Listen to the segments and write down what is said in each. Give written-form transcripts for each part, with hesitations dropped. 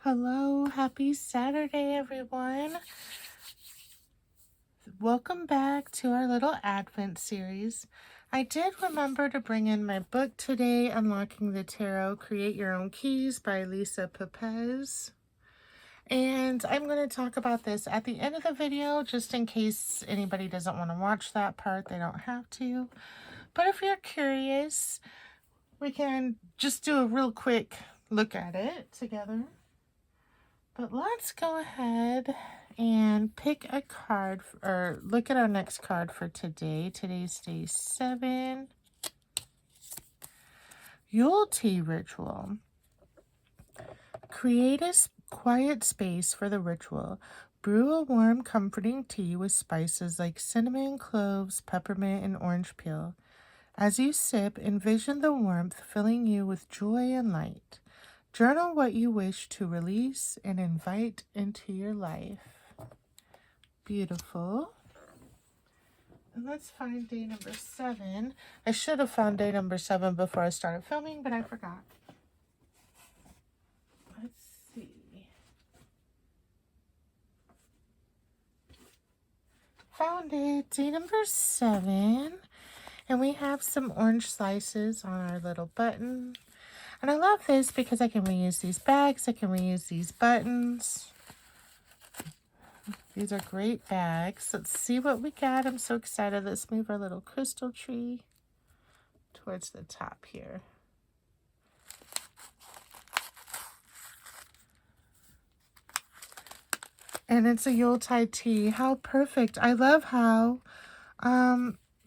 Hello, happy Saturday, everyone. Welcome back to our little Advent series. I did remember to bring in my book today, Unlocking the Tarot, Create Your Own Keys by Lisa Pepez. And I'm going to talk about this at the end of the video, just in case anybody doesn't want to watch that part, they don't have to. But if you're curious, we can just do a real quick look at it together. But let's go ahead and pick a card or look at our next card for today. Today's day 7. Yuletide Ritual. Create a quiet space for the ritual. Brew a warm, comforting tea with spices like cinnamon, cloves, peppermint, and orange peel. As you sip, envision the warmth filling you with joy and light. Journal what you wish to release and invite into your life. Beautiful. And let's find day number 7. I should have found day number 7 before I started filming, but I forgot. Let's see. Found it. Day number 7. And we have some orange slices on our little button. And I love this because I can reuse these bags. I can reuse these buttons. These are great bags. Let's see what we got. I'm so excited. Let's move our little crystal tree towards the top here. And it's a Yuletide tea. How perfect. I love how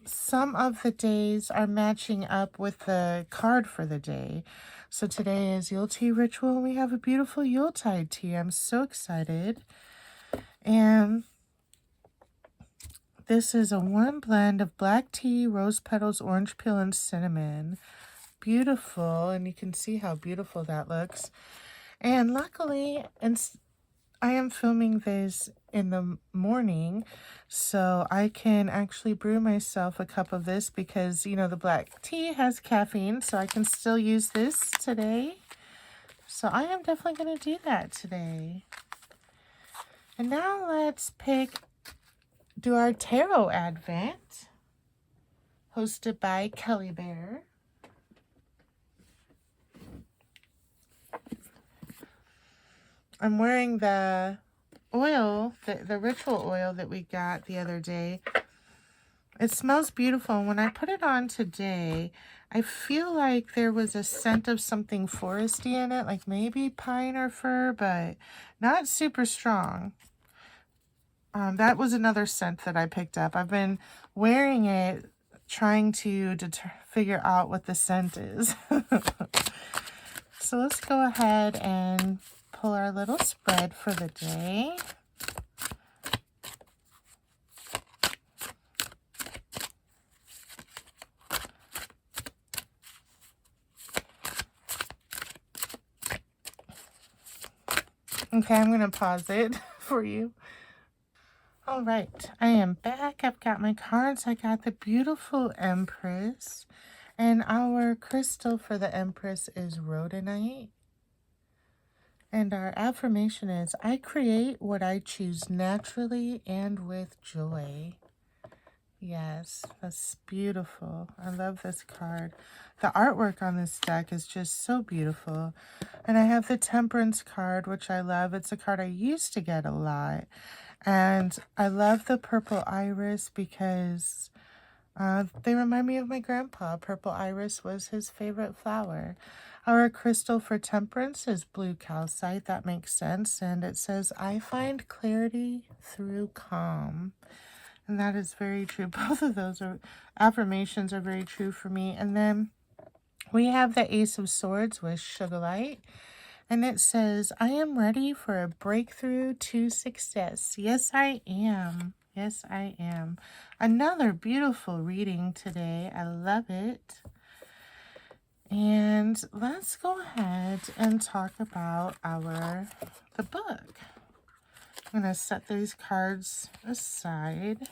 some of the days are matching up with the card for the day. So today is Yuletide Ritual, and we have a beautiful Yuletide tea. I'm so excited. And this is a warm blend of black tea, rose petals, orange peel, and cinnamon. Beautiful, and you can see how beautiful that looks. And luckily, I am filming this in the morning, so I can actually brew myself a cup of this because, you know, the black tea has caffeine, so I can still use this today. So I am definitely going to do that today. And now let's do our Tarot Advent, hosted by Kelly Bear. I'm wearing the oil, the ritual oil that we got the other day. It smells beautiful. And when I put it on today, I feel like there was a scent of something foresty in it, like maybe pine or fir, but not super strong. That was another scent that I picked up. I've been wearing it, trying to figure out what the scent is. So let's go ahead and pull our little spread for the day. Okay, I'm going to pause it for you. All right, I am back. I've got my cards. I got the beautiful Empress. And our crystal for the Empress is rhodonite. And our affirmation is, I create what I choose naturally and with joy. Yes, that's beautiful. I love this card. The artwork on this deck is just so beautiful. And I have the Temperance card, which I love. It's a card I used to get a lot. And I love the purple iris because they remind me of my grandpa. Purple iris was his favorite flower. Our crystal for Temperance is blue calcite. That makes sense. And it says, I find clarity through calm. And that is very true. Both of those affirmations are very true for me. And then we have the Ace of Swords with Sugarlight. And it says, I am ready for a breakthrough to success. Yes, I am. Yes, I am. Another beautiful reading today. I love it. And let's go ahead and talk about the book. I'm going to set these cards aside.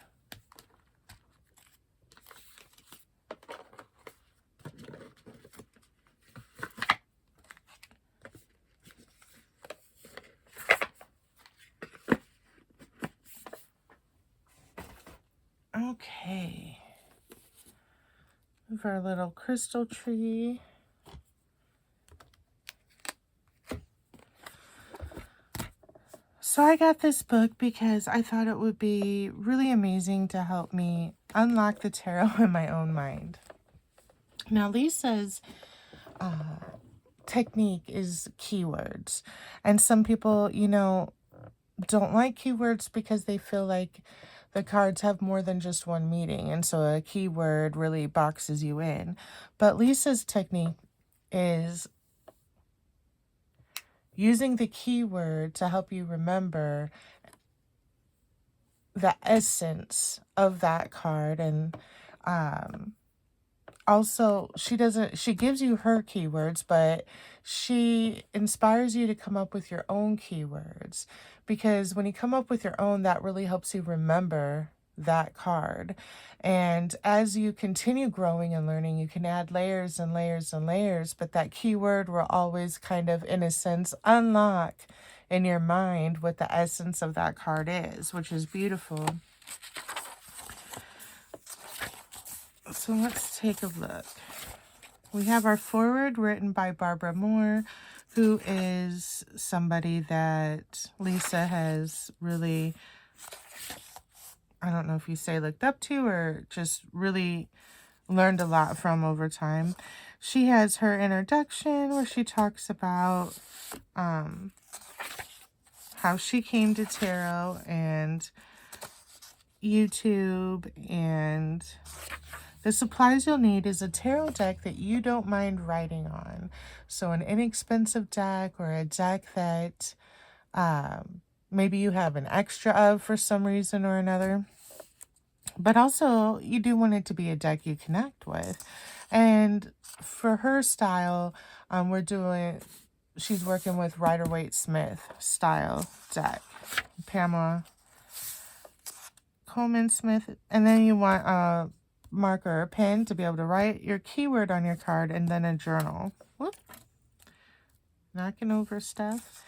Okay. For our little crystal tree. So I got this book because I thought it would be really amazing to help me unlock the tarot in my own mind. Now, Lisa's technique is keywords. And some people, you know, don't like keywords because they feel like the cards have more than just one meaning. And so a keyword really boxes you in. But Lisa's technique is using the keyword to help you remember the essence of that card. And also, she gives you her keywords, but she inspires you to come up with your own keywords, because when you come up with your own, that really helps you remember that card. And as you continue growing and learning, you can add layers and layers and layers, but that keyword will always kind of, in a sense, unlock in your mind what the essence of that card is, which is beautiful. So let's take a look. We have our foreword written by Barbara Moore, who is somebody that Lisa has really, I don't know if you say looked up to, or just really learned a lot from over time. She has her introduction where she talks about how she came to tarot and YouTube, and the supplies you'll need is a tarot deck that you don't mind writing on. So an inexpensive deck, or a deck that maybe you have an extra of for some reason or another. But also, you do want it to be a deck you connect with. And for her style, she's working with Rider-Waite-Smith style deck. Pamela Coleman Smith. And then you want a marker or pen to be able to write your keyword on your card, and then a journal. Whoop. Knocking over stuff.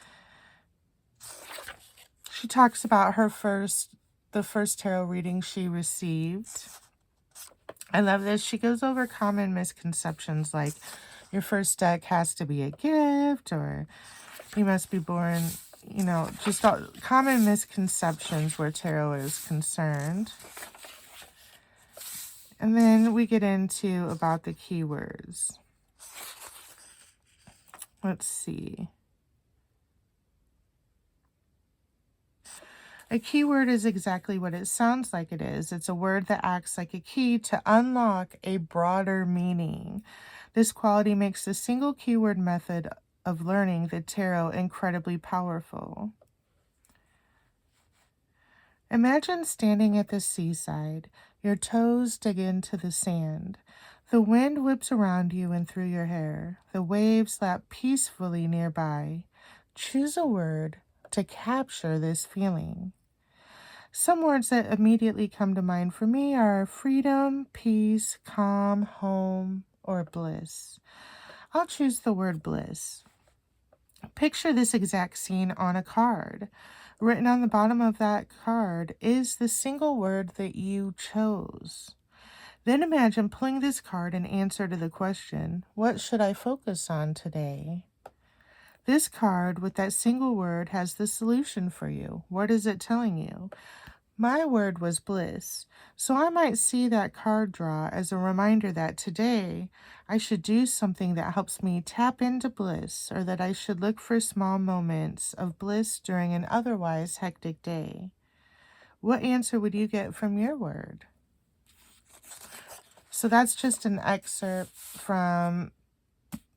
She talks about the first tarot reading she received. I love this. She goes over common misconceptions like your first deck has to be a gift, or you must be born, you know, just all common misconceptions where tarot is concerned. And then we get into about the keywords. Let's see. A keyword is exactly what it sounds like it is. It's a word that acts like a key to unlock a broader meaning. This quality makes the single keyword method of learning the tarot incredibly powerful. Imagine standing at the seaside. Your toes dig into the sand. The wind whips around you and through your hair. The waves lap peacefully nearby. Choose a word to capture this feeling. Some words that immediately come to mind for me are freedom, peace, calm, home, or bliss. I'll choose the word bliss. Picture this exact scene on a card. Written on the bottom of that card is the single word that you chose. Then imagine pulling this card in answer to the question, what should I focus on today? This card with that single word has the solution for you. What is it telling you? My word was bliss, so I might see that card draw as a reminder that today I should do something that helps me tap into bliss, or that I should look for small moments of bliss during an otherwise hectic day. What answer would you get from your word? So that's just an excerpt from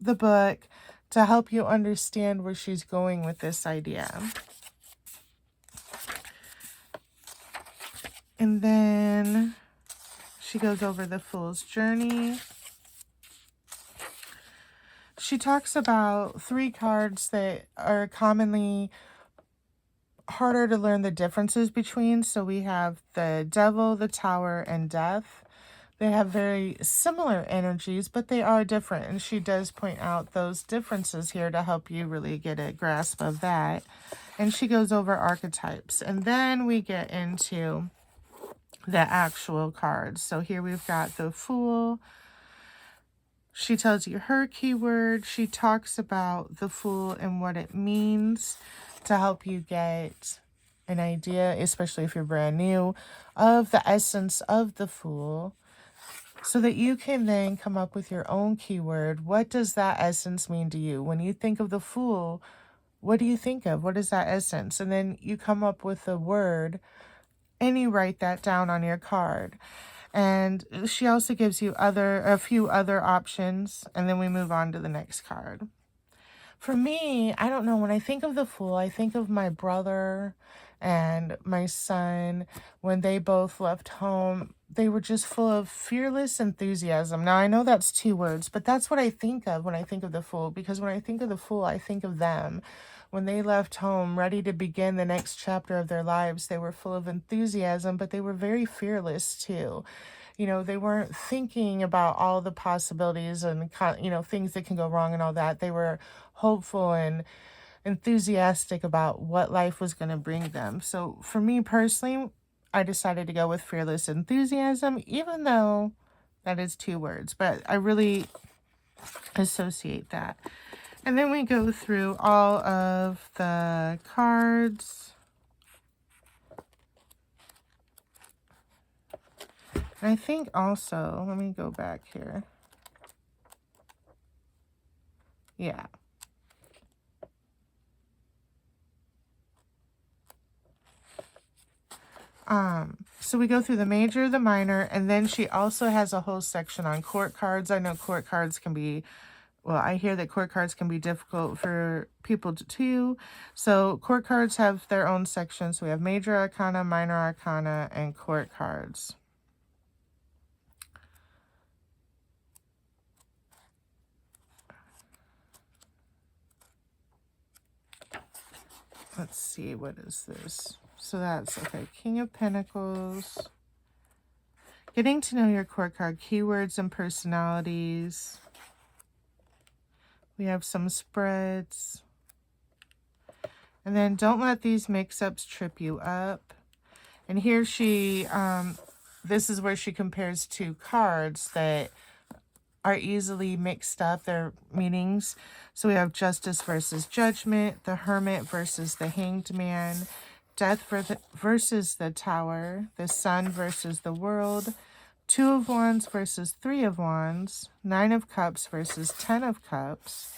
the book to help you understand where she's going with this idea. And then she goes over the Fool's Journey. She talks about 3 cards that are commonly harder to learn the differences between. So we have the Devil, the Tower, and Death. They have very similar energies, but they are different. And she does point out those differences here to help you really get a grasp of that. And she goes over archetypes. And then we get into the actual cards. So here we've got the Fool. She tells you her keyword. She talks about the Fool and what it means to help you get an idea, especially if you're brand new, of the essence of the Fool, so that you can then come up with your own keyword. What does that essence mean to you? When you think of the Fool, what do you think of? What is that essence? And then you come up with a word and you write that down on your card. And she also gives you a few other options, and then we move on to the next card. For me, I don't know, when I think of the Fool, I think of my brother and my son. When they both left home, they were just full of fearless enthusiasm. Now, I know that's 2 words, but that's what I think of when I think of the Fool, because when I think of the Fool, I think of them. When they left home, ready to begin the next chapter of their lives, they were full of enthusiasm, but they were very fearless too. You know, they weren't thinking about all the possibilities and, things that can go wrong and all that. They were hopeful and enthusiastic about what life was going to bring them. So for me personally, I decided to go with fearless enthusiasm, even though that is 2 words, but I really associate that. And then we go through all of the cards. And I think also, let me go back here. Yeah. So we go through the major, the minor, and then she also has a whole section on court cards. I know court cards can be, well, I hear that court cards can be difficult for people too. So court cards have their own sections. So we have major arcana, minor arcana, and court cards. Let's see, what is this? So that's, okay, King of Pentacles. Getting to know your court card keywords and personalities. We have some spreads. And then don't let these mix-ups trip you up. And here she, this is where she compares 2 cards that are easily mixed up, their meanings. So we have Justice versus Judgment, the Hermit versus the Hanged Man, Death versus the Tower, the Sun versus the World, 2 of Wands versus 3 of Wands, 9 of Cups versus 10 of Cups,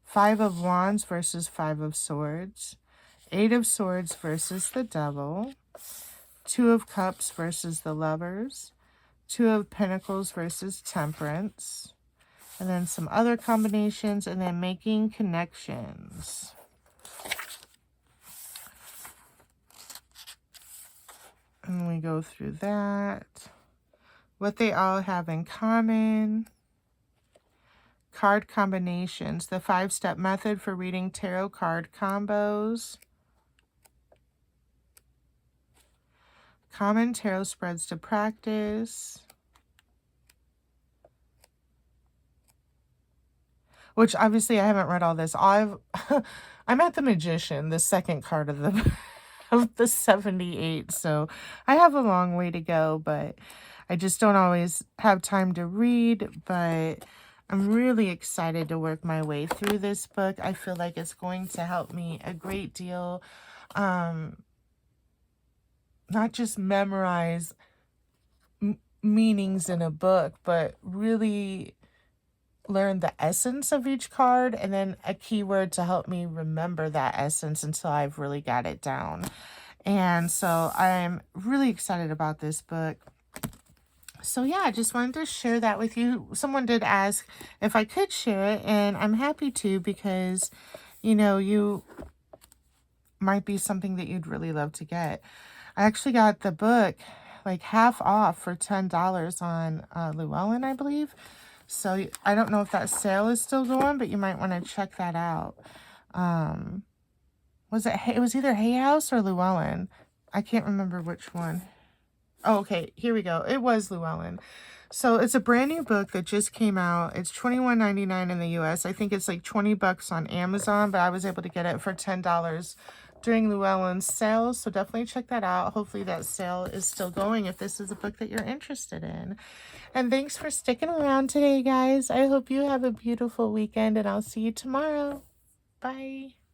5 of Wands versus 5 of Swords, 8 of Swords versus the Devil, 2 of Cups versus the Lovers, 2 of Pentacles versus Temperance, and then some other combinations, and then making connections. And we go through that. What they all have in common. Card combinations. The 5-step method for reading tarot card combos. Common tarot spreads to practice. Which obviously I haven't read all this. I'm at the Magician, the second card of the of the 78. So I have a long way to go, but I just don't always have time to read. But I'm really excited to work my way through this book. I feel like it's going to help me a great deal. Not just memorize meanings in a book, but really learn the essence of each card, and then a keyword to help me remember that essence until I've really got it down. And so I'm really excited about this book. So yeah, I just wanted to share that with you. Someone did ask if I could share it, and I'm happy to, because, you might be something that you'd really love to get. I actually got the book like half off for $10 on Llewellyn, I believe. So I don't know if that sale is still going, but you might want to check that out. It was either Hay House or Llewellyn. I can't remember which one. Oh, okay, here we go. It was Llewellyn. So it's a brand new book that just came out. It's $21.99 in the US. I think it's like $20 on Amazon, but I was able to get it for $10 during Llewellyn's sale, so definitely check that out. Hopefully that sale is still going if this is a book that you're interested in. And thanks for sticking around today, guys. I hope you have a beautiful weekend, and I'll see you tomorrow. Bye.